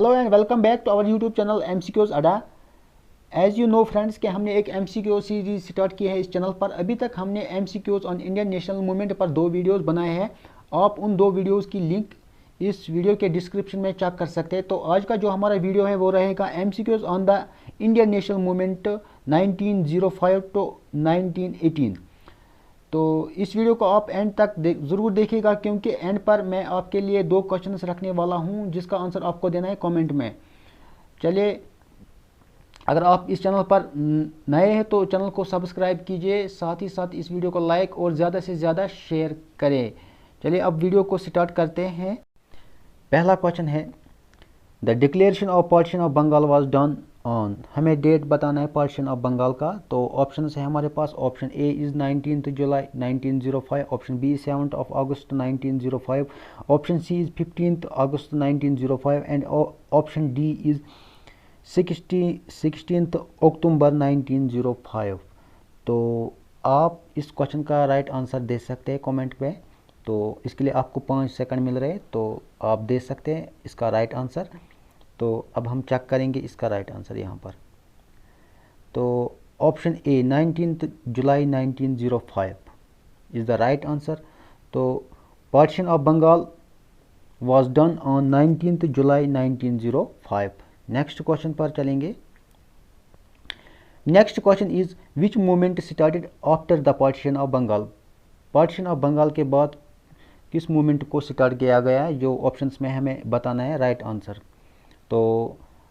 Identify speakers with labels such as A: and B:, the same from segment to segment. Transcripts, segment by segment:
A: Hello and welcome back to our YouTube channel MCQs Adda. As you know friends कि हमने एक MCQ series start की है इस चैनल पर। अभी तक हमने MCQs on Indian national movement पर 2 वीडियोस बनाए हैं। आप उन 2 वीडियोस की लिंक इस वीडियो के डिस्क्रिप्शन में चेक कर सकते हैं। तो आज का जो हमारा वीडियो है वो रहेगा MCQs on the Indian national movement 1905 to 1918। तो इस वीडियो को आप एंड तक ज़रूर देखिएगा, क्योंकि एंड पर मैं आपके लिए 2 क्वेश्चंस रखने वाला हूं जिसका आंसर आपको देना है कमेंट में। चलिए, अगर आप इस चैनल पर नए हैं तो चैनल को सब्सक्राइब कीजिए, साथ ही साथ इस वीडियो को लाइक और ज़्यादा से ज़्यादा शेयर करें। चलिए अब वीडियो को स्टार्ट करते हैं। पहला क्वेश्चन है, the declaration of partition of Bengal was done on. हमें डेट बताना है पार्टीशन ऑफ बंगाल का। तो ऑप्शन है हमारे पास। Option A is 19 July 1905, option B 7 अगस्त 1905, ऑप्शन सी इज़ 15 अगस्त 1905 एंड ऑप्शन डी इज़ 16 अक्टूबर 1905। तो आप इस क्वेश्चन का राइट आंसर दे सकते हैं कमेंट में। तो इसके लिए आपको 5 सेकंड मिल रहे हैं, तो आप दे सकते हैं इसका राइट आंसर। तो अब हम चेक करेंगे इसका राइट आंसर यहाँ पर। तो option A 19 July 1905 is the right answer. तो partition of Bengal was done on 19 July 1905। Next question पर चलेंगे। Next question is which movement started after the partition of Bengal. Partition of Bengal के बाद किस मूवमेंट को स्टार्ट किया गया है, जो ऑप्शंस में हमें बताना है राइट आंसर। तो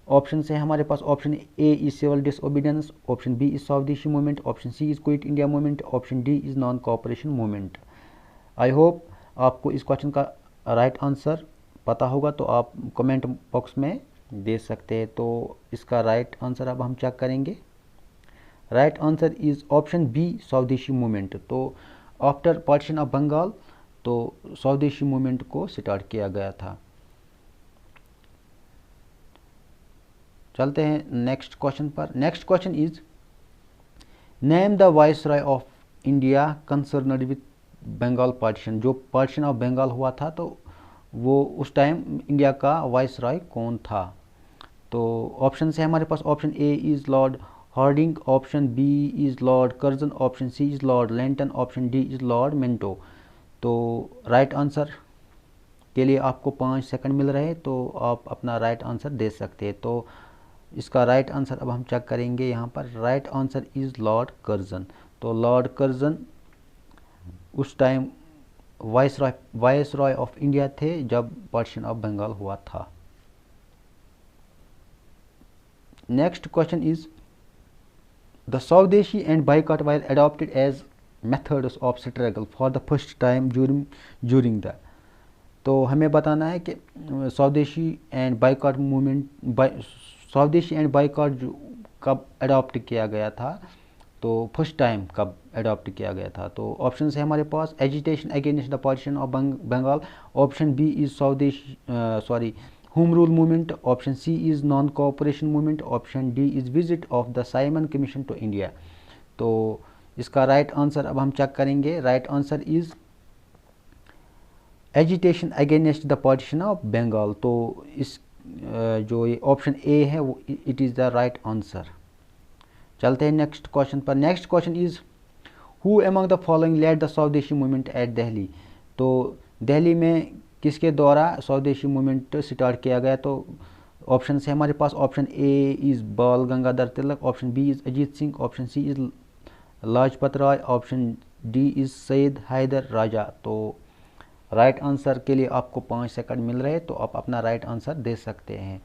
A: ऑप्शन है हमारे पास। Option A is civil disobedience, option B is स्वदेशी movement, option C is quit India movement, option D is non cooperation movement. I hope आपको इस क्वेश्चन का राइट आंसर पता होगा, तो आप कमेंट बॉक्स में दे सकते हैं। तो इसका राइट आंसर अब हम चेक करेंगे। Right answer is option B Swadeshi movement. तो आफ्टर पार्टीशन ऑफ बंगाल तो स्वदेशी मूवमेंट को स्टार्ट किया गया था। चलते हैं नेक्स्ट क्वेश्चन पर। Next question is name the viceroy of India concerned with Bengal partition. जो पार्टीशन ऑफ बंगाल हुआ था तो वो उस टाइम इंडिया का वाइसरॉय कौन था। तो ऑप्शन है हमारे पास। Option A is Lord Hardinge, option B is Lord Curzon, option C is Lord Lenton, option D is Lord Minto. तो राइट आंसर के लिए आपको 5 सेकंड मिल रहे हैं, तो आप अपना राइट आंसर दे सकते हैं। तो इसका राइट आंसर अब हम चेक करेंगे यहाँ पर। Right answer is Lord Curzon. तो लॉर्ड कर्जन उस टाइम वाइसरॉय ऑफ इंडिया थे जब पार्टीशन ऑफ बंगाल हुआ था। Next question is the Swadeshi and boycott were adopted as methods of struggle for the first time during the. तो हमें बताना है कि Swadeshi and boycott movement, Swadeshi and boycott कब अडॉप्ट किया गया था, तो फर्स्ट टाइम कब अडॉप्ट किया गया था। तो ऑप्शन है हमारे पास। Agitation against the partition of Bengal, option B is swadeshi home rule movement, option C is non cooperation movement, option D is visit of the Simon commission to India. तो इसका राइट आंसर अब हम चेक करेंगे। Right answer is agitation against the partition of Bengal. तो इस जो ये option A है वो it is the right answer. चलते हैं नेक्स्ट क्वेश्चन पर। Next question is who among the following led the Swadeshi movement at Delhi. तो दिल्ली में किसके द्वारा स्वदेशी मूवमेंट स्टार्ट किया गया। तो ऑप्शन है हमारे पास। Option A is Bal Gangadhar Tilak, option B is Ajit Singh, option C is Lajpat Rai, option D is Syed Haider Raza. तो राइट आंसर के लिए आपको 5 सेकंड मिल रहे हैं, तो आप अपना राइट आंसर दे सकते हैं।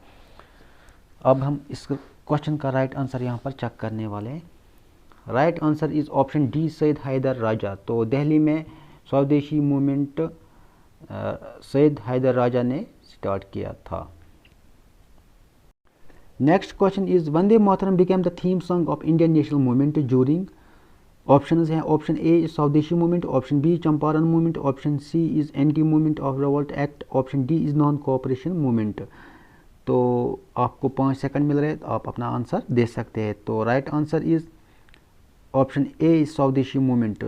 A: अब हम इस क्वेश्चन का राइट आंसर यहाँ पर चेक करने वाले हैं। Right answer is option D Syed Haider Raza. तो दिल्ली में स्वदेशी मूवमेंट सैयद हैदर राजा ने स्टार्ट किया था। Next question is Vande Mataram became the theme song of Indian national movement during. Option हैं। ऑप्शन ए इज स्वदेशी movement, option B Champaran movement, option C is anti movement of revolt act, option D is non cooperation movement. तो आपको 5 second मिल रहे हैं, तो आप अपना answer दे सकते हैं। तो right answer is option A is स्वदेशी मूवमेंट।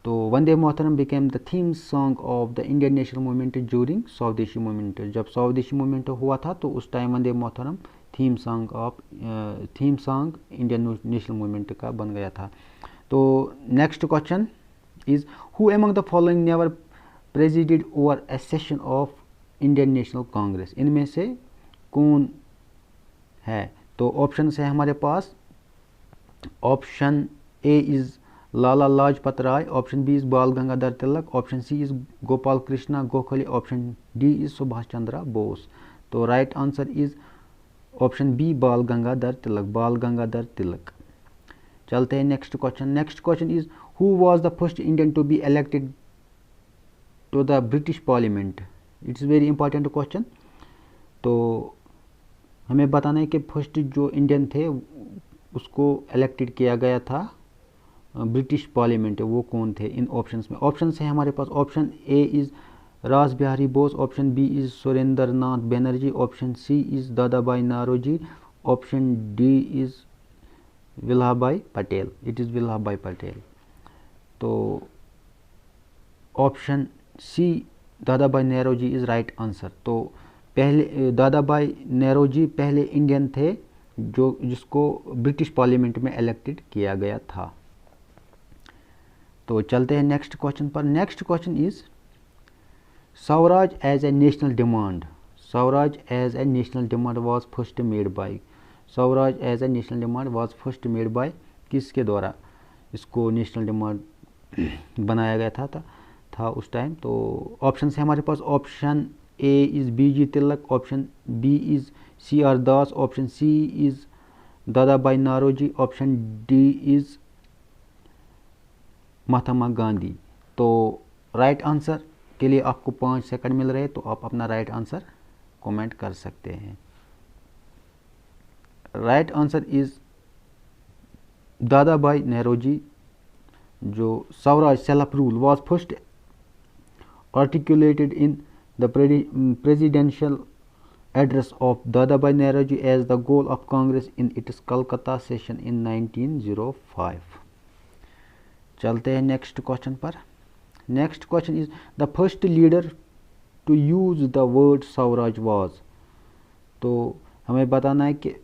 A: तो Vande Mataram became the theme song of the Indian national movement during swadeshi movement. जब स्वदेशी मूवमेंट हुआ था तो उस time Vande Mataram theme song Indian national movement का बन गया था। तो next question is who among the following never presided over a session of Indian national Congress. इनमें से कौन है? तो ऑप्शन है हमारे पास, option A is Lala Lajpat Rai, option B is Bal Gangadhar Tilak, option C is Gopal Krishna Gokhale, option D is Subhash Chandra Bose. तो right answer is option B Bal Gangadhar Tilak, Bal Gangadhar Tilak. चलते हैं next question. Next question is who was the first Indian to be elected to the British parliament. It's very important question. तो हमें बताना है कि first जो Indian थे उसको इलेक्टेड किया गया था ब्रिटिश पार्लियामेंट, वो कौन थे इन ऑप्शंस में। ऑप्शन है हमारे पास, option A is Ras Behari Bose, option B is Surendra Nath Banerjee, option C is दादा भाई Naoroji, option D is Vallabhbhai Patel. It is Vallabhbhai Patel. तो ऑप्शन सी दादा भाई नौरोजी इज राइट आंसर। तो पहले दादा भाई नौरोजी पहले इंडियन थे जिसको ब्रिटिश पार्लियामेंट में इलेक्टेड किया गया था। तो चलते हैं नेक्स्ट क्वेश्चन पर। Next question is Swaraj as a national demand. Swaraj as a national demand was first made by. Swaraj as a national demand was first made by, किसके द्वारा इसको नेशनल डिमांड बनाया गया था उस टाइम। तो ऑप्शन है हमारे पास, option A is BG. Tilak, option B is CR. Das, option C is दादा भाई Naoroji, option D is Mahatma Gandhi. तो राइट आंसर के लिए आपको 5 सेकंड मिल रहे हैं, तो आप अपना राइट आंसर कमेंट कर सकते हैं। राइट आंसर इज दादा भाई नौरोजी। जो Swaraj self rule was first articulated in the presidential address of Dada भाई Naoroji as the goal of Congress in its Calcutta session in 1905। चलते हैं नेक्स्ट क्वेश्चन पर। Next question is the first leader to use the word Swaraj was. तो हमें बताना है कि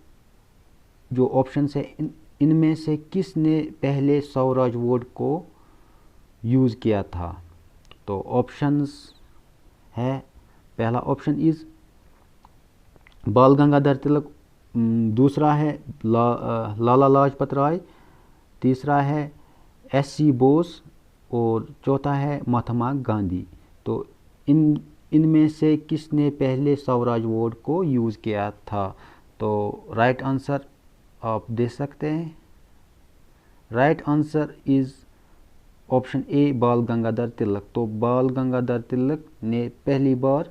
A: जो ऑप्शन है इनमें से किसने पहले स्वराज वर्ड को यूज़ किया था। तो ऑप्शंस है, पहला ऑप्शन इज बाल गंगाधर तिलक, दूसरा है लाला लाजपत राय, तीसरा है एस.सी. बोस और चौथा है महात्मा गांधी। तो इनमें से किसने पहले स्वराज वर्ड को यूज़ किया था। तो राइट आंसर आप दे सकते हैं। राइट आंसर इज ऑप्शन ए बाल गंगाधर तिलक। तो बाल गंगाधर तिलक ने पहली बार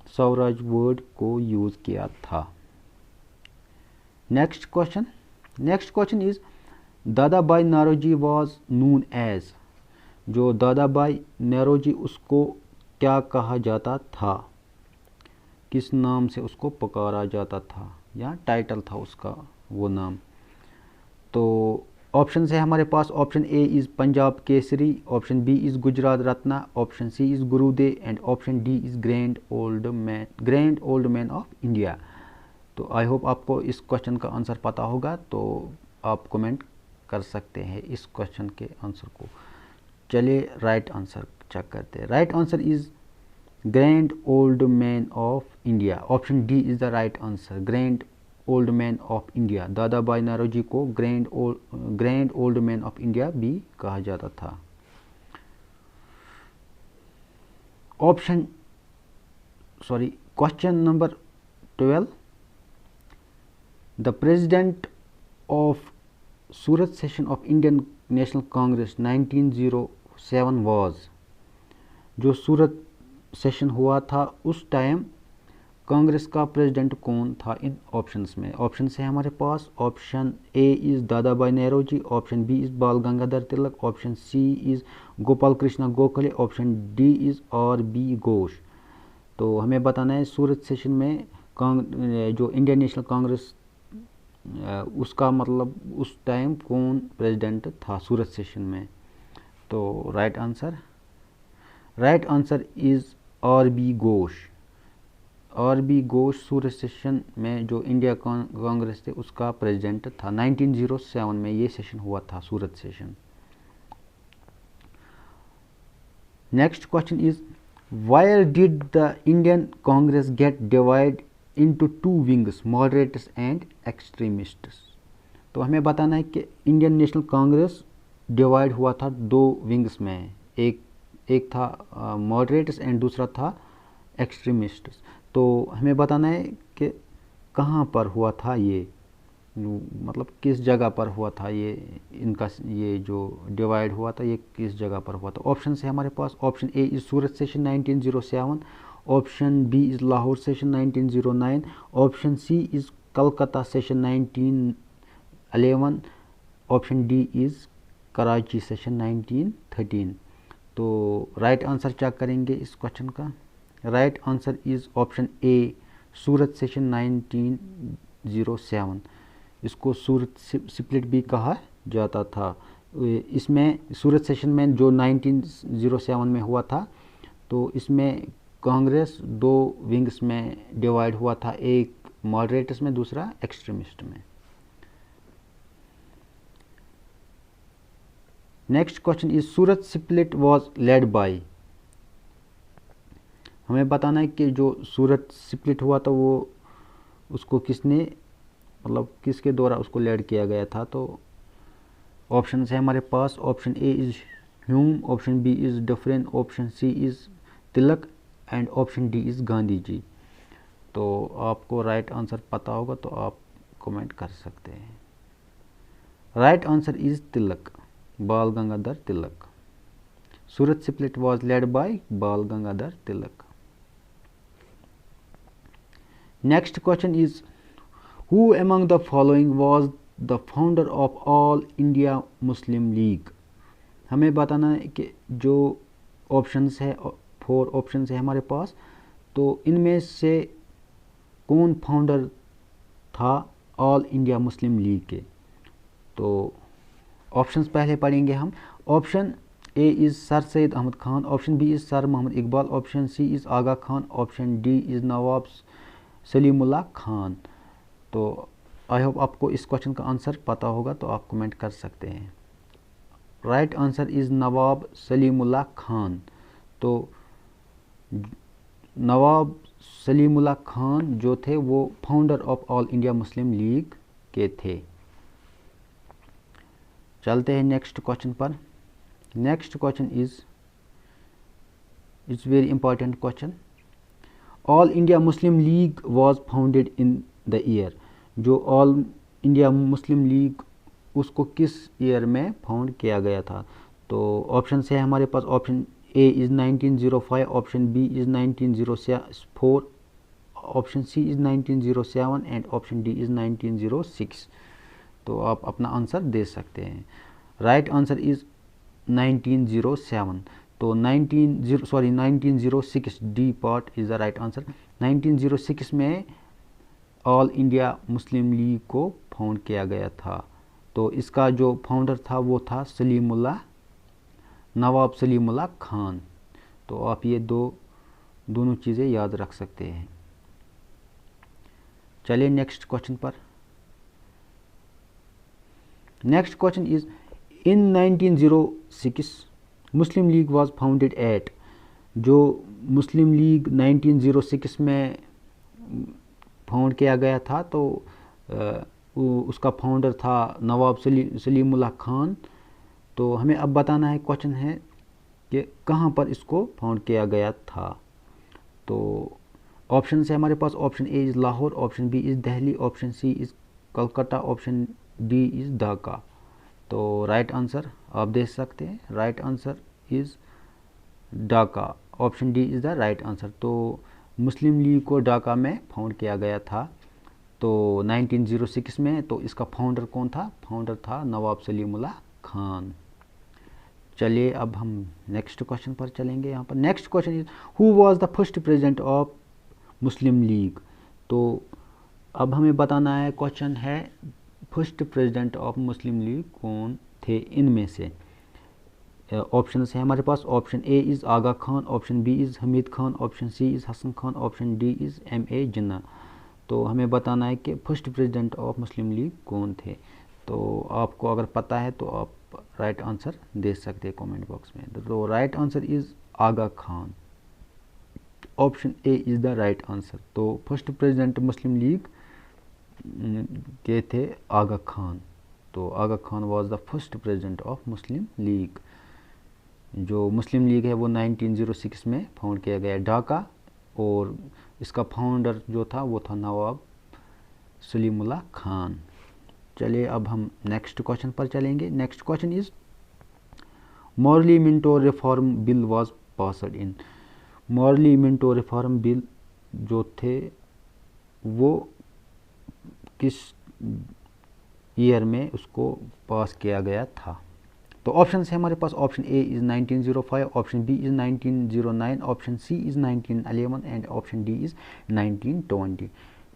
A: स्वराज वर्ड को यूज़ किया था। नेक्स्ट क्वेश्चन इज दादा भाई नौरोजी वाज नून एज। जो दादा भाई नौरोजी उसको क्या कहा जाता था, किस नाम से उसको पुकारा जाता था या टाइटल था उसका वो नाम। तो ऑप्शन है हमारे पास, option A is Punjab Kesari, option B is Gujarat Ratna, option C is Gurudev and option D is grand old man of India. तो आई होप आपको इस क्वेश्चन का आंसर पता होगा, तो आप कमेंट कर सकते हैं इस क्वेश्चन के आंसर को। चलिए राइट आंसर चेक करते हैं। Right answer is grand old man of India. Option D is the right answer, grand old man of India. दादा भाई नौरोजी को grand old man of India भी कहा जाता था। Question number 12, the president of Surat session of Indian national Congress 1907 was. जो सूरत session हुआ था उस टाइम कांग्रेस का प्रेसिडेंट कौन था इन ऑप्शंस में। ऑप्शन है हमारे पास, ऑप्शन ए इज़ दादा भाई Naoroji, option B is Bal Gangadhar Tilak, option C is Gopal Krishna Gokhale, option D is R B Ghosh. तो हमें बताना है सूरत सेशन में जो इंडियन नेशनल कांग्रेस उसका मतलब उस टाइम कौन प्रेसिडेंट था सूरत सेशन में। तो right answer is RB. Ghosh. RB. Ghosh Surat session में जो इंडिया कांग्रेस थे उसका प्रेसिडेंट था। 1907 में ये सेशन हुआ था, Surat session. Next question is where did the Indian Congress get divided into two wings, moderates and extremists. तो हमें बताना है कि इंडियन नेशनल कांग्रेस डिवाइड हुआ था दो विंग्स में, एक था मॉडरेट्स एंड दूसरा था एक्सट्रीमिस्ट्स। तो हमें बताना है कि कहाँ पर हुआ था ये, मतलब किस जगह पर हुआ था ये, इनका ये जो डिवाइड हुआ था ये किस जगह पर हुआ था। ऑप्शन है हमारे पास। Option A is Surat session 1907, option B is Lahore session 1909, option C is Calcutta session 1911, option D is Karachi session 1913। तो राइट आंसर चेक करेंगे इस क्वेश्चन का। Right answer is option A Surat session 1907। इसको सूरत स्प्लिट भी कहा जाता था। इसमें सूरत सेशन में जो 1907 में हुआ था, तो इसमें कांग्रेस दो विंग्स में डिवाइड हुआ था, एक मॉडरेट्स में दूसरा एक्सट्रीमिस्ट में। Next question is Surat split was led bye. हमें बताना है कि जो सूरत स्प्लिट हुआ था वो उसको किसने, मतलब किसके द्वारा उसको लेड किया गया था। तो ऑप्शन है हमारे पास। Option A is Hume, option B is Dufferin, option C is Tilak and option D is Gandhi ji. तो आपको राइट आंसर पता होगा तो आप कमेंट कर सकते हैं। Right answer is Tilak, Bal Gangadhar Tilak. Surat split was led by Bal Gangadhar Tilak. Next question is Who among the following was the founder of All India Muslim League? हमें बताना है कि जो ऑप्शंस है, 4 ऑप्शंस है हमारे पास, तो इनमें से कौन फाउंडर था ऑल इंडिया मुस्लिम लीग के। तो ऑप्शंस पहले पढ़ेंगे हम। Option A is sir Syed Ahmad Khan, option B is sir Mohammad Iqbal, option C is Aga Khan, option D is Nawab Salimullah Khan. तो आई होप आपको इस क्वेश्चन का आंसर पता होगा, तो आप कमेंट कर सकते हैं। Right answer is Nawab Salimullah Khan. तो नवाब सलीमुल्लाह खान जो थे वो founder of all India Muslim League के थे। चलते हैं नेक्स्ट क्वेश्चन पर। Next question is very important question. All India Muslim League was founded in the year. जो ऑल इंडिया मुस्लिम लीग उसको किस ईयर में फाउंड किया गया था। तो ऑप्शन है हमारे पास। Option A is 1905, option B is 1904, option C is 1907 and option D is 1906। तो आप अपना आंसर दे सकते हैं। Right answer is 1907। तो 1906 D part is the right answer. 1906 में ऑल इंडिया मुस्लिम लीग को फाउंड किया गया था। तो इसका जो फाउंडर था वो था नवाब सलीमुल्लाह खान। तो आप ये दोनों चीज़ें याद रख सकते हैं। चलिए नेक्स्ट क्वेश्चन पर। Next question is in 1906 Muslim League was founded at. जो मुस्लिम लीग 1906 में फाउंड किया गया था, तो उसका फाउंडर था नवाब सलीमुल्लाह खान। तो हमें अब बताना है, क्वेश्चन है कि कहाँ पर इसको फाउंड किया गया था। तो ऑप्शन है हमारे पास। Option A is Lahore, option B is Delhi, option C is Calcutta, option D is Dhaka. तो राइट आंसर आप देख सकते हैं। Right answer is Dhaka, option D is the right answer. तो मुस्लिम लीग को ढाका में फाउंड किया गया था, तो 1906 में। तो इसका फाउंडर कौन था? फाउंडर था नवाब सलीमुल्लाह खान। चलिए अब हम नेक्स्ट क्वेश्चन पर चलेंगे। यहाँ पर next question is who was the first president of Muslim League. तो अब हमें बताना है, क्वेश्चन है first president of Muslim League कौन थे इनमें से। ऑप्शन है हमारे पास। Option A is Aga Khan, option B is Hamid Khan, option C is Hasan Khan, option D is M.A. Jinnah. तो हमें बताना है कि first president of Muslim League कौन थे। तो आपको अगर पता है तो आप राइट आंसर दे सकते हैं कमेंट बॉक्स में। तो right answer is Aga Khan, option A is the right answer. तो फर्स्ट प्रेसिडेंट मुस्लिम लीग के थे आगा खान। तो Aga Khan was the first president of Muslim League. जो मुस्लिम लीग है वो 1906 में फाउंड किया गया ढाका, और इसका फाउंडर जो था वो था नवाब सलीमुल्लाह खान। चलिए अब हम नेक्स्ट क्वेश्चन पर चलेंगे। Next question is morally Minto reform bill was passed in. Morally Minto reform bill जो थे वो किस ईयर में उसको पास किया गया था। तो ऑप्शन है हमारे पास। Option A is 1905, option B is 1909, option C is 1911 and option D is 1920।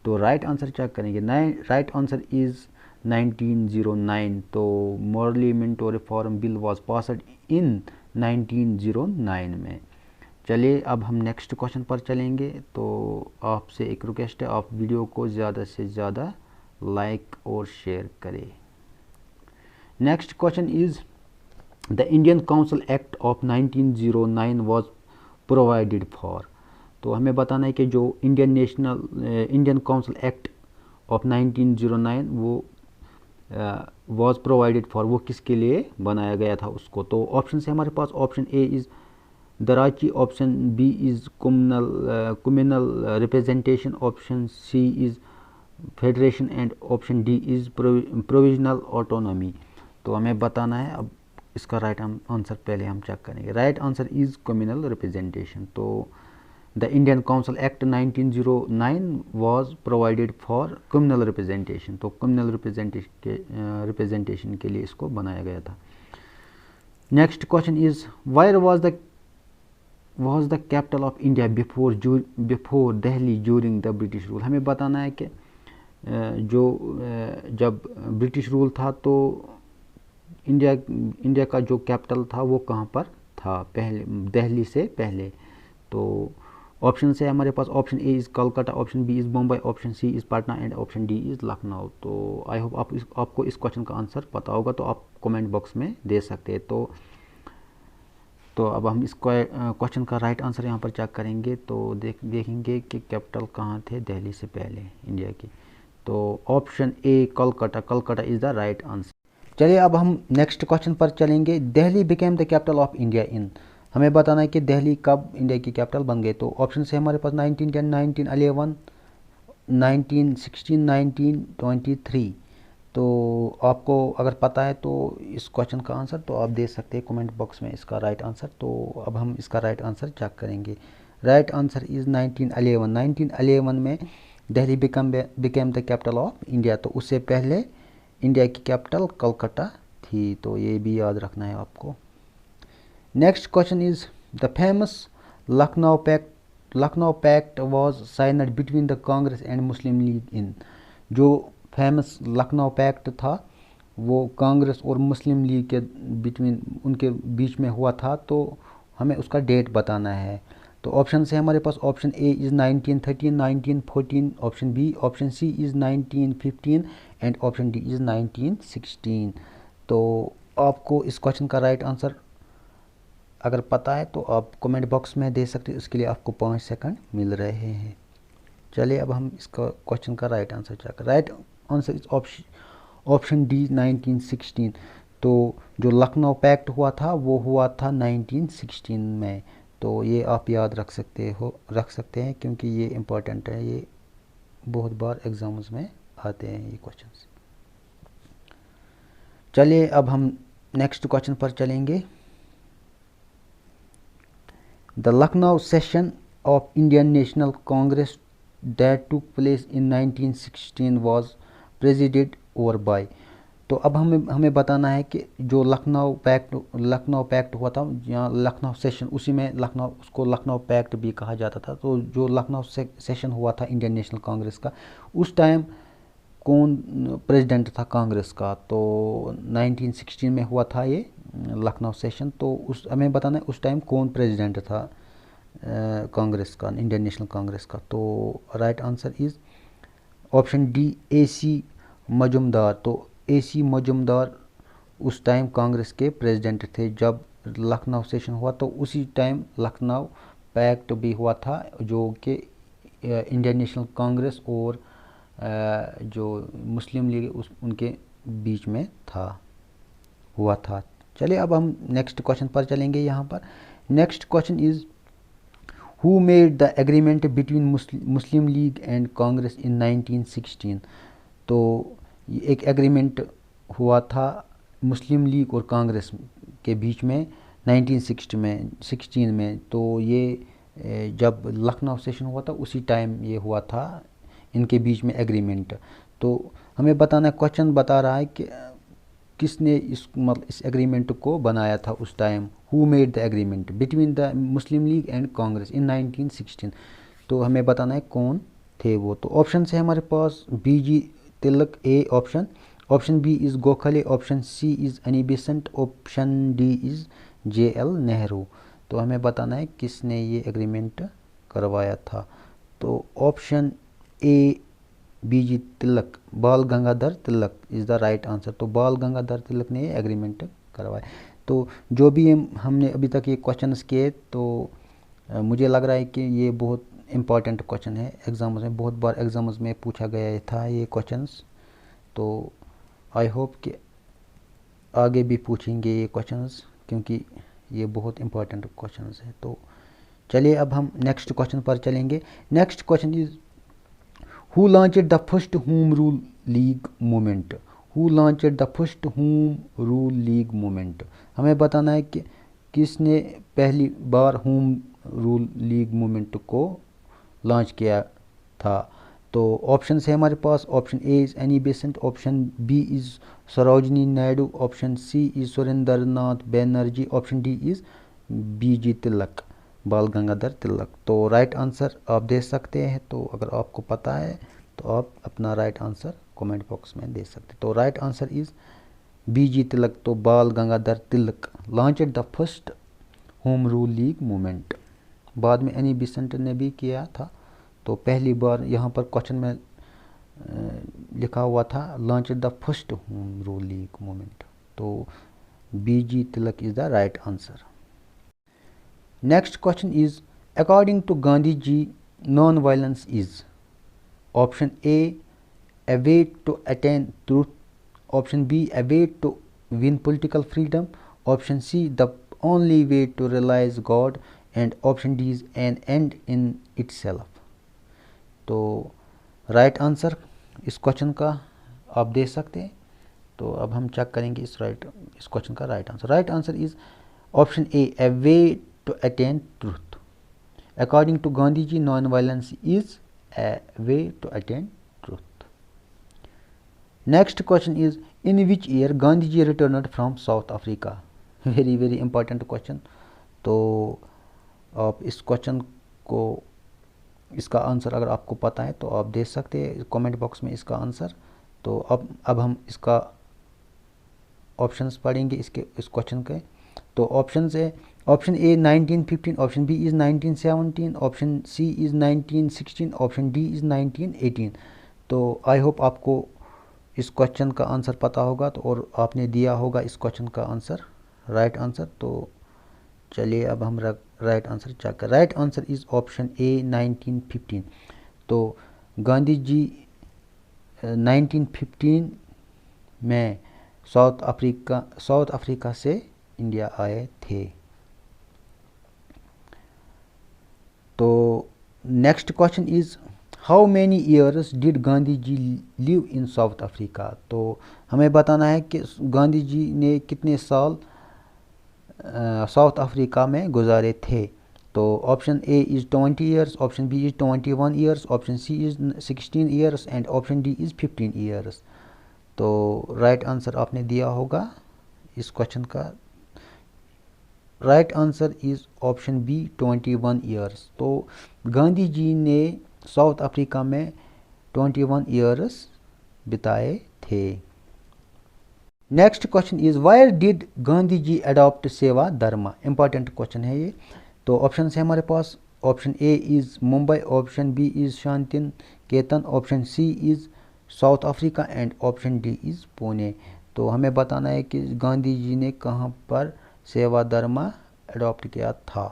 A: तो राइट आंसर चेक करेंगे। Right answer is 1909। तो Morley Minto reform bill was passed in 1909 में। चलिए अब हम नेक्स्ट क्वेश्चन पर चलेंगे। तो आपसे एक रिक्वेस्ट है, आप वीडियो को ज़्यादा से ज़्यादा लाइक और शेयर करें। Next question is the Indian council act of 1909 was provided for. तो हमें बताना है कि जो इंडियन काउंसिल एक्ट ऑफ 1909 वो वाज प्रोवाइडेड फॉर, वो किसके लिए बनाया गया था उसको। तो ऑप्शन है हमारे पास। Option A is dyarchy, option B is communal representation, option C is federation and option D is provisional autonomy. तो हमें बताना है। अब इसका राइट आंसर पहले हम चेक करेंगे। Right answer is communal representation. तो the Indian council act 1909 was provided for communal representation. तो कम्युनल रिप्रेजेंटेशन के लिए इसको बनाया गया था। Next question is where was the capital of India before Delhi during the British rule. हमें बताना है कि जब ब्रिटिश रूल था तो इंडिया का जो कैपिटल था वो कहाँ पर था पहले, दिल्ली से पहले। तो ऑप्शन से हमारे पास। Option A is Kolkata, option B is Mumbai, option C is Patna and option D is Lucknow. तो आई होप आपको इस क्वेश्चन का आंसर पता होगा, तो आप कमेंट बॉक्स में दे सकते हैं। तो अब हम इस क्वेश्चन का राइट आंसर यहाँ पर चेक करेंगे। तो देखेंगे कि कैपिटल कहाँ थे दिल्ली से पहले इंडिया की। तो option A Kolkata is the right answer. चलिए अब हम नेक्स्ट क्वेश्चन पर चलेंगे। Delhi became the capital of India in. हमें बताना है कि दिल्ली कब इंडिया की कैपिटल बन गई। तो ऑप्शन है हमारे पास 1910, 1911, 1916, 1923। तो आपको अगर पता है तो इस क्वेश्चन का आंसर तो आप दे सकते हैं कमेंट बॉक्स में इसका राइट आंसर। तो अब हम इसका राइट आंसर चेक करेंगे। Right answer is 1911। 1911 में Delhi became the capital of India. तो उससे पहले इंडिया की कैपिटल कलकत्ता थी। तो ये भी याद रखना है आपको। Next question is the famous Lucknow pact was signed between the Congress and Muslim League in. जो फेमस लखनऊ पैक्ट था वो कांग्रेस और मुस्लिम लीग के उनके बीच में हुआ था। तो हमें उसका डेट बताना है। तो ऑप्शन है हमारे पास। Option A is 1913, 1914, option B, option C is 1915 and option D is 1916। तो आपको इस क्वेश्चन का राइट आंसर अगर पता है तो आप कमेंट बॉक्स में दे सकते हैं। इसके लिए आपको 5 सेकंड मिल रहे हैं। चलिए अब हम इसका क्वेश्चन का right answer check. Right answer is option D 1916। तो जो लखनऊ पैक्ट हुआ था वो हुआ था 1916 में। तो ये आप याद रख सकते हैं क्योंकि ये इम्पोर्टेंट है। ये बहुत बार एग्जाम्स में आते हैं ये क्वेश्चंस। चलिए अब हम नेक्स्ट क्वेश्चन पर चलेंगे। The Lucknow session of Indian national Congress that took place in 1916 was preceded over by. तो अब हमें बताना है कि जो लखनऊ पैक्ट हुआ था, यहाँ लखनऊ सेशन, उसी में उसको लखनऊ पैक्ट भी कहा जाता था। तो जो लखनऊ सेशन हुआ था इंडियन नेशनल कांग्रेस का, उस टाइम कौन प्रेसिडेंट था कांग्रेस का, तो 1916 में हुआ था ये लखनऊ सेशन। तो उस हमें बताना है उस टाइम कौन प्रेसिडेंट था कांग्रेस का, इंडियन नेशनल कांग्रेस का। तो right answer is option D, AC Majumdar. तो AC मजुमदार उस टाइम कांग्रेस के प्रेसिडेंट थे जब लखनऊ सेशन हुआ। तो उसी टाइम लखनऊ पैक्ट भी हुआ था, जो कि इंडियन नेशनल कांग्रेस और जो मुस्लिम लीग उनके बीच में हुआ था। चलिए अब हम नेक्स्ट क्वेश्चन पर चलेंगे। यहाँ पर next question is who made the agreement between Muslim League and Congress in 1916। तो एक एग्रीमेंट हुआ था मुस्लिम लीग और कांग्रेस के बीच में 1916 में। तो ये जब लखनऊ सेशन हुआ था उसी टाइम ये हुआ था इनके बीच में एग्रीमेंट। तो हमें बताना, क्वेश्चन बता रहा है कि किसने इस एग्रीमेंट को बनाया था उस time. Who made the agreement between the Muslim League and Congress in 1916। तो हमें बताना है कौन थे वो। तो ऑप्शन है हमारे पास BG Tilak A option, option B is Gokhale, option C is Annie Besant, option D is JL Nehru. तो हमें बताना है किसने ये एग्रीमेंट करवाया था। तो option A BG Tilak, Bal Gangadhar Tilak is the right answer. तो बाल गंगाधर तिलक ने ये एग्रीमेंट करवाया। तो जो भी हमने अभी तक ये क्वेश्चंस किए, तो मुझे लग रहा है कि ये बहुत इम्पॉर्टेंट क्वेश्चन है, एग्ज़ाम्स में बहुत बार एग्ज़ाम्स में पूछा गया था ये क्वेश्चंस। तो आई होप कि आगे भी पूछेंगे ये क्वेश्चंस, क्योंकि ये बहुत इम्पॉर्टेंट क्वेश्चंस है। तो चलिए अब हम नेक्स्ट क्वेश्चन पर चलेंगे। Next question is who launched the first home rule league movement. Who launched the first home rule league movement. हमें बताना है कि किसने पहली बार होम रूल लीग मूवमेंट को लॉन्च किया था। तो ऑप्शन है हमारे पास, option A is Annie Besant, option B is Sarojini Naidu, option C is Surendra Nath Banerjee, option D is BG Tilak, Bal Gangadhar तिलक। तो राइट आंसर आप दे सकते हैं। तो अगर आपको पता है तो आप अपना राइट आंसर कमेंट बॉक्स में दे सकते हैं। तो right answer is BG Tilak. तो Bal Gangadhar Tilak launched the first home rule league movement. बाद में एनी बेसेंट ने भी किया था। तो पहली बार यहाँ पर क्वेश्चन में लिखा हुआ था launched the first home rule league movement. तो BG Tilak is the right answer. Next question is, according to Gandhiji, non-violence is option A way to attain truth, option B a way to win political freedom, option C the only way to realize God, and option D is an end in itself। तो right answer इस question का आप दे सकते हैं। तो अब हम चेक करेंगे इस क्वेश्चन का right answer. Right answer is option A way to attain truth. According to Gandhiji, non-violence is a way to attain truth. Next question is, in which year Gandhiji returned from South Africa? Very important question. तो आप इस question को, इसका answer अगर आपको पता है तो आप दे सकते हैं कमेंट बॉक्स में इसका आंसर। तो अब हम इसका ऑप्शंस पढ़ेंगे इस क्वेश्चन के। तो ऑप्शन है, option A 1915, option B is 1917, option C is 1916, option D is 1918। तो आई होप आपको इस क्वेश्चन का आंसर पता होगा तो और आपने दिया होगा इस क्वेश्चन का आंसर, राइट आंसर। तो चलिए अब हम राइट आंसर चेक कर। Right answer is option A 1915। तो गांधी जी 1915 में साउथ अफ्रीका से इंडिया आए थे। तो next question is, how many years did Gandhi ji live in South Africa. तो हमें बताना है कि गांधी जी ने कितने साल साउथ अफ्रीका में गुजारे थे। तो option A is 20 years, option B is 21 years, option C is 16 years and option D is 15 years. तो राइट आंसर आपने दिया होगा इस क्वेश्चन का। Right answer is option B 21 years. तो गांधी जी ने साउथ अफ्रीका में 21 ईयर्स बिताए थे। Next question is where did Gandhi ji adopt seva dharma. Important question है ये। तो ऑप्शन है हमारे पास, option A is Mumbai, option B is Shantiniketan, option C is South Africa and option D is Pune. तो हमें बताना है कि गांधी जी ने कहाँ पर सेवा धर्मा अडॉप्ट किया था।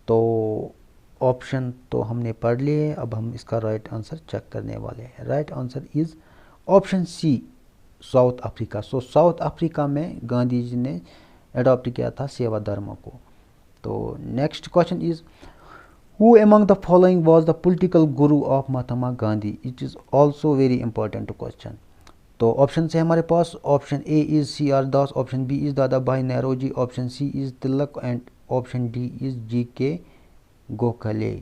A: तो ऑप्शन तो हमने पढ़ लिए, अब हम इसका राइट आंसर चेक करने वाले हैं। Right answer is option C, South Africa. So South Africa में गांधी जी ने अडॉप्ट किया था सेवा धर्म को। तो next question is who among the following was the political guru of Mahatma Gandhi. It is also very important question. तो ऑप्शन है हमारे पास, option A is C R Das, option B is दादा भाई Naoroji, option C is Tilak and option D is G K Gokhale,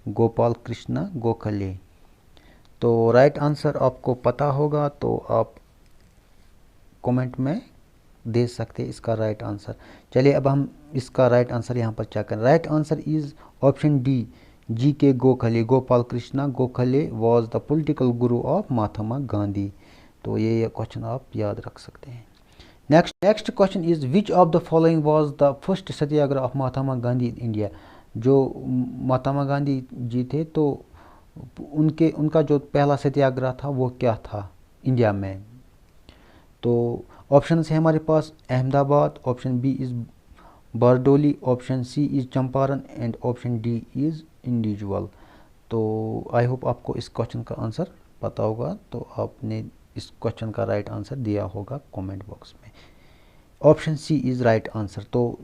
A: Gopal Krishna Gokhale. तो right answer आपको पता होगा तो आप कमेंट में दे सकते हैं इसका राइट आंसर। चलिए अब हम इसका राइट आंसर यहाँ पर चेक करें। Right answer is option D, G K Gokhale, Gopal Krishna Gokhale was the political guru of Mahatma Gandhi. तो ये क्वेश्चन आप याद रख सकते हैं। Next question is which of the following was the first satyagraha of Mahatma Gandhi in India. जो महात्मा गांधी जी थे तो उनका जो पहला सत्याग्रह था वो क्या था इंडिया में। तो ऑप्शन है हमारे पास Ahmedabad, option B is Bardoli, option C is Champaran and option D is individual. तो आई होप आपको इस क्वेश्चन का आंसर पता होगा, तो आपने इस क्वेश्चन का राइट आंसर दिया होगा कमेंट बॉक्स में। Option C is right answer. तो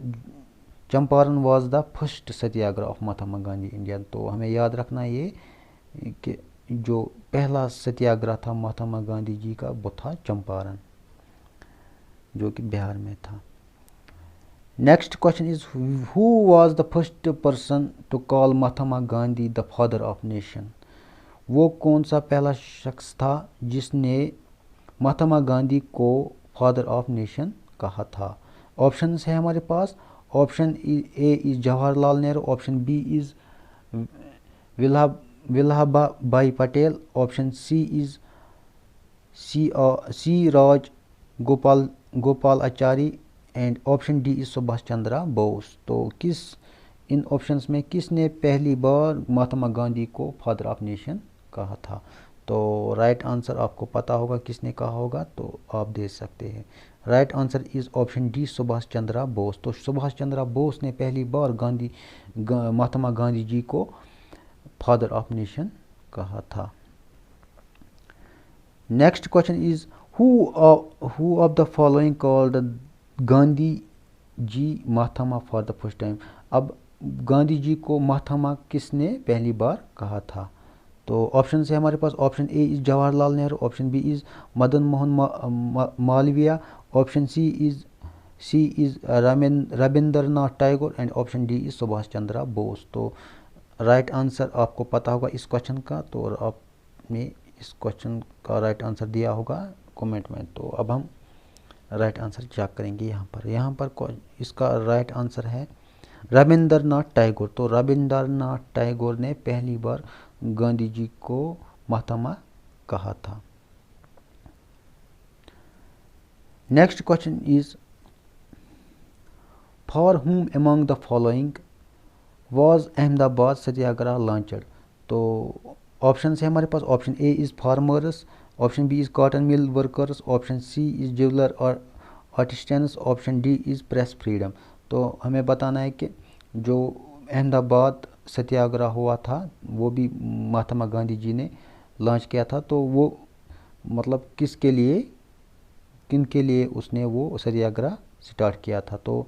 A: Champaran was the first satyagraha of Mahatma Gandhi India. तो हमें याद रखना ये कि जो पहला सत्याग्रह था महात्मा गांधी जी का वो था चंपारण, जो कि बिहार में था। Next question is who was the first person to call Mahatma Gandhi the father of nation. वो कौन सा पहला शख्स था जिसने महात्मा गांधी को फादर ऑफ नेशन कहा था। ऑप्शन है हमारे पास, option A is Jawaharlal Nehru, option B is Vallabhbhai Patel, option C is C Raj Gopal Acharya and option D is Subhash Chandra Bose. तो इन ऑप्शंस में किसने पहली बार महात्मा गांधी को फादर ऑफ नेशन कहा था। तो राइट आंसर आपको पता होगा किसने कहा होगा, तो आप दे सकते हैं। Right answer is option D, Subhash Chandra Bose. तो सुभाष चंद्र बोस ने पहली बार महात्मा गांधी जी को फादर ऑफ नेशन कहा था। Next question is who of the following called Gandhi ji Mahatma for the first time. अब गांधी जी को महात्मा किसने पहली बार कहा था। तो ऑप्शन है हमारे पास, option A is Jawaharlal Nehru, option B is Madan Mohan Malviya, option C is Rabindranath Tagore and option D is Subhash Chandra Bose. तो राइट आंसर आपको पता होगा इस क्वेश्चन का, तो आपने इस क्वेश्चन का राइट आंसर दिया होगा कमेंट में। तो अब हम राइट आंसर चेक करेंगे यहाँ पर इसका राइट आंसर है रविंद्रनाथ टैगोर। तो रविंद्रनाथ टैगोर ने पहली बार गांधी जी को महात्मा कहा था। Next question is for whom among the following was Ahmedabad satyagraha launched. तो ऑप्शन है हमारे पास, option A is farmers, option B is cotton mill workers, option C is jeweller और artisans, option D is press freedom. तो हमें बताना है कि जो अहमदाबाद सत्याग्रह हुआ था वो भी महात्मा गांधी जी ने लॉन्च किया था। तो वो मतलब किन के लिए उसने वो सत्याग्रह स्टार्ट किया था। तो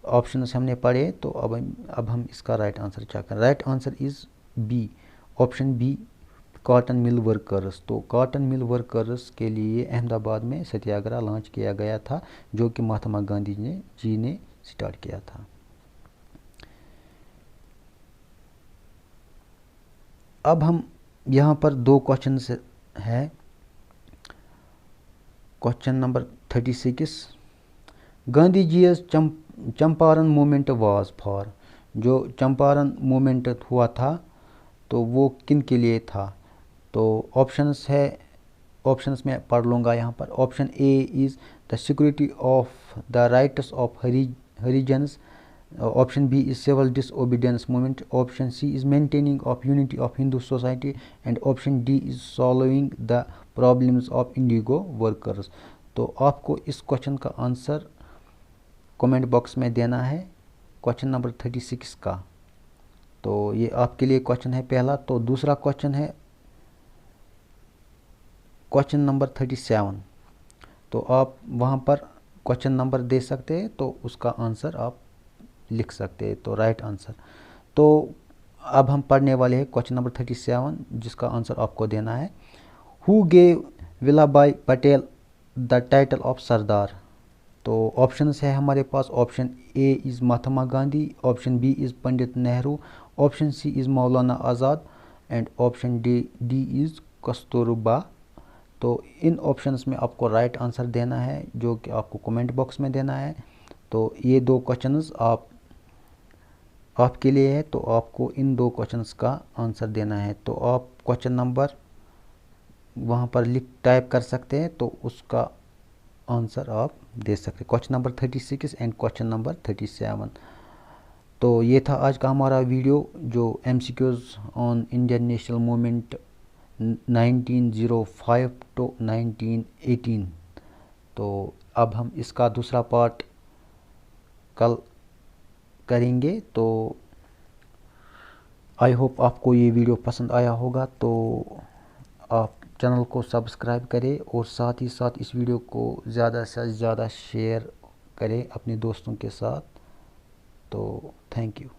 A: ऑप्शन हमने पढ़े, तो अब हम इसका राइट आंसर चेक करें। Right answer is B, option B cotton mill workers. तो कॉटन मिल वर्कर्स के लिए अहमदाबाद में सत्याग्रह लॉन्च किया गया था, जो कि महात्मा गांधी जी ने स्टार्ट किया था। अब हम यहाँ पर दो क्वेश्चन है। Question number 36, Gandhi ji Champaran movement was for. जो चंपारण मूवमेंट हुआ था तो वो किन के लिए था। तो ऑप्शंस है ऑप्शंस में पढ़ लूँगा यहाँ पर। Option A is the security of the rights of Harijans. Option B is civil disobedience movement. Option C is maintaining of unity of Hindu society, and option D is solving the problems of indigo workers. तो आपको इस question का answer comment box में देना है, question number 36 का। तो ये आपके लिए क्वेश्चन है पहला। तो दूसरा क्वेश्चन है क्वेश्चन नंबर 37। तो आप वहाँ पर क्वेश्चन नंबर दे सकते हैं, तो उसका आंसर आप लिख सकते हैं, तो राइट आंसर। तो अब हम पढ़ने वाले हैं क्वेश्चन नंबर 37, जिसका आंसर आपको देना है। Who gave Vallabhbhai Patel the title of Sardar. तो ऑप्शंस है हमारे पास। Option A is Mahatma Gandhi, option B is Pandit Nehru, option C is Maulana Azad, and option D is Kasturba. तो इन ऑप्शंस में आपको राइट आंसर देना है, जो कि आपको कमेंट बॉक्स में देना है। तो ये दो क्वेश्चंस आपके लिए है, तो आपको इन दो क्वेश्चंस का आंसर देना है। तो आप क्वेश्चन नंबर वहाँ पर टाइप कर सकते हैं, तो उसका आंसर आप दे सकते हैं। Question number 36 and question number 37। तो ये था आज का हमारा वीडियो, जो MCQs on Indian national movement 1905 to 1918। तो अब हम इसका दूसरा पार्ट कल करेंगे। तो आई होप आपको ये वीडियो पसंद आया होगा। तो आप चैनल को सब्सक्राइब करें और साथ ही साथ इस वीडियो को ज़्यादा से ज़्यादा शेयर करें अपने दोस्तों के साथ। तो थैंक यू।